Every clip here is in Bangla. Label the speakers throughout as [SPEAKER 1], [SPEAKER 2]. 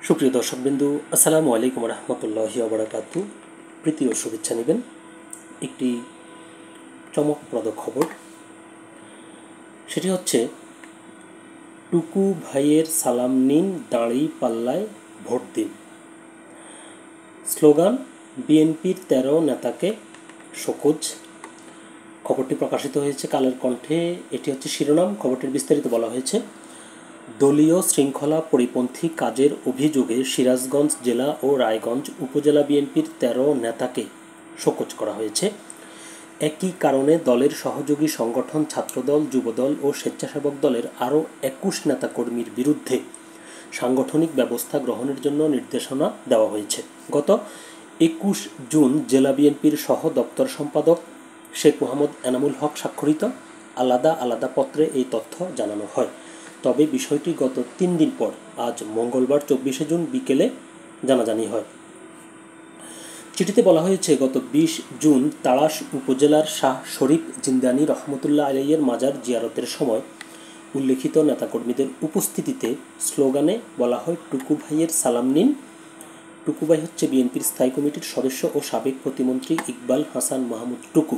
[SPEAKER 1] সুপ্রিয় দর্শকবিন্দু, আসসালামু আলাইকুম রহমতুল্লাহি ওয়া বারাকাতু। প্রীতি ও শুভেচ্ছা নেবেন। একটি চমকপ্রদ খবর, সেটি হচ্ছে টুকু ভাইয়ের সালাম নিন, দাঁড়ি পাল্লায় ভোট দিন। স্লোগান বিএনপির ১৩ নেতাকে শোকজ। খবরটি প্রকাশিত হয়েছে কালের কণ্ঠে। এটি হচ্ছে শিরোনাম। খবরটির বিস্তারিত বলা হয়েছে, দলীয় শৃঙ্খলা পরিপন্থী কাজের অভিযোগে সিরাজগঞ্জ জেলা ও রায়গঞ্জ উপজেলা বিএনপির ১৩ নেতাকে শোকজ করা হয়েছে। একই কারণে দলের সহযোগী সংগঠন ছাত্রদল, যুবদল ও স্বেচ্ছাসেবক দলের আরও ২১ নেতাকর্মীর বিরুদ্ধে সাংগঠনিক ব্যবস্থা গ্রহণের জন্য নির্দেশনা দেওয়া হয়েছে। গত ২১ জুন জেলা বিএনপির সহ দপ্তর সম্পাদক শেখ মোহাম্মদ এনামুল হক স্বাক্ষরিত আলাদা আলাদা পত্রে এই তথ্য জানানো হয়। তবে বিষয়টি গত ৩ দিন পর আজ মঙ্গলবার ২৪শে জুন বিকেলে জানাজানি হয়। চিঠিতে বলা হয়েছে, গত ২০ জুন তাড়াশ উপজেলার শাহ শরীফ জিন্দানি রহমতুল্লাহ আলাইয়ের মাজার জিয়ারতের সময় উল্লেখিত নেতাকর্মীদের উপস্থিতিতে স্লোগানে বলা হয়, টুকু ভাইয়ের সালাম নিন। টুকু ভাই হচ্ছে বিএনপির স্থায়ী কমিটির সদস্য ও সাবেক প্রতিমন্ত্রী ইকবাল হাসান মাহমুদ টুকু।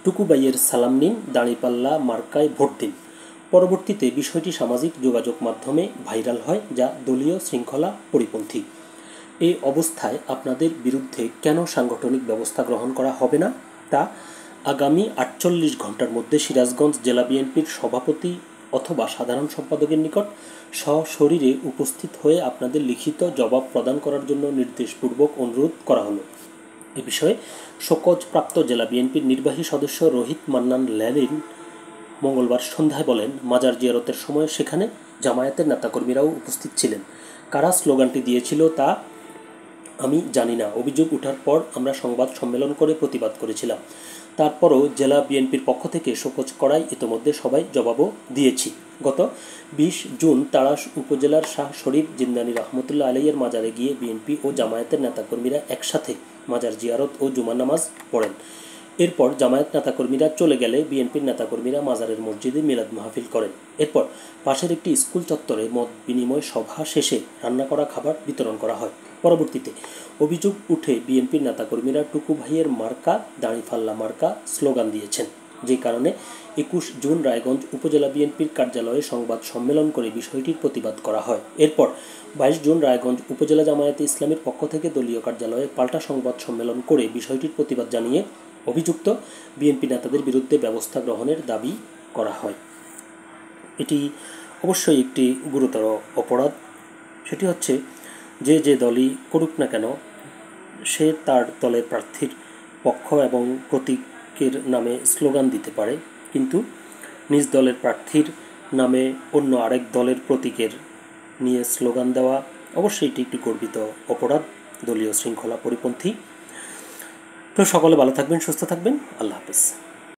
[SPEAKER 1] টুকু ভাইয়ের সালাম নিন, দাঁড়িপাল্লা মার্কায় ভোট দিন। পরবর্তীতে বিষয়টি সামাজিক যোগাযোগ মাধ্যমে ভাইরাল হয়, যা দলীয় শৃঙ্খলা পরিপন্থী। এই অবস্থায় আপনাদের বিরুদ্ধে কেন সাংগঠনিক ব্যবস্থা গ্রহণ করা হবে না, তা আগামী ৪৮ ঘন্টার মধ্যে সিরাজগঞ্জ জেলা বিএনপির সভাপতি অথবা সাধারণ সম্পাদকের নিকট সশরীরে উপস্থিত হয়ে আপনাদের লিখিত জবাব প্রদান করার জন্য নির্দেশপূর্বক অনুরোধ করা হলো। এ বিষয়ে শোকজপ্রাপ্ত জেলা বিএনপির নির্বাহী সদস্য রোহিত মান্নান ল্যালিন মঙ্গলবার সন্ধ্যায় বলেন, মাজার জিয়ারতের সময় সেখানে জামায়াতের নেতাকর্মীরাও উপস্থিত ছিলেন। কারা স্লোগানটি দিয়েছিল তা আমি জানি না। অভিযোগ ওঠার পর আমরা সংবাদ সম্মেলন করে প্রতিবাদ করেছিলাম। তারপরও জেলা বিএনপির পক্ষ থেকে শোকজ করায় ইতোমধ্যে সবাই জবাবও দিয়েছি। গত ২০ জুন তাড়াশ উপজেলার শাহ শরীফ জিন্দানি রহমতুল্লাহ আলাইয়ের মাজারে গিয়ে বিএনপি ও জামায়াতের নেতাকর্মীরা একসাথে মাজার জিয়ারত ও জুমার নামাজ পড়েন। এরপর জামায়াত নেতাকর্মীরা চলে গেলে বিএনপির নেতাকর্মীরা মাজারের মসজিদে মিলাদ মাহফিল করেন। এরপর পাশের একটি স্কুল চত্বরে মত বিনিময় সভা শেষে রান্না করা খাবার বিতরণ করা হয়। পরবর্তীতে অভিযোগ উঠে বিএনপির নেতাকর্মীরা টুকু ভাইয়ের মার্কা, দাঁড়িপাল্লা মার্কা স্লোগান দিয়েছেন, যে কারণে ২১ জুন রায়গঞ্জ উপজেলা বিএনপির কার্যালয়ে সংবাদ সম্মেলন করে বিষয়টির প্রতিবাদ করা হয়। এরপর ২২ জুন রায়গঞ্জ উপজেলা জামায়াতে ইসলামীর পক্ষ থেকে দলীয় কার্যালয়ে পাল্টা সংবাদ সম্মেলন করে বিষয়টির প্রতিবাদ জানিয়ে অভিযুক্ত বিএনপি নেতাদের বিরুদ্ধে ব্যবস্থা গ্রহণের দাবি করা হয়। এটি অবশ্যই একটি গুরুতর অপরাধ। সেটি হচ্ছে, যে দলই করুক না কেন, সে তার দলের প্রার্থীর পক্ষ এবং প্রতীকের নামে স্লোগান দিতে পারে, কিন্তু নিজ দলের প্রার্থীর নামে অন্য আরেক দলের প্রতীকের নিয়ে স্লোগান দেওয়া অবশ্যই এটি একটি গর্বিত অপরাধ, দলীয় শৃঙ্খলা পরিপন্থী। তো সকলে ভালো থাকবেন, সুস্থ থাকবেন। আল্লাহ হাফেজ।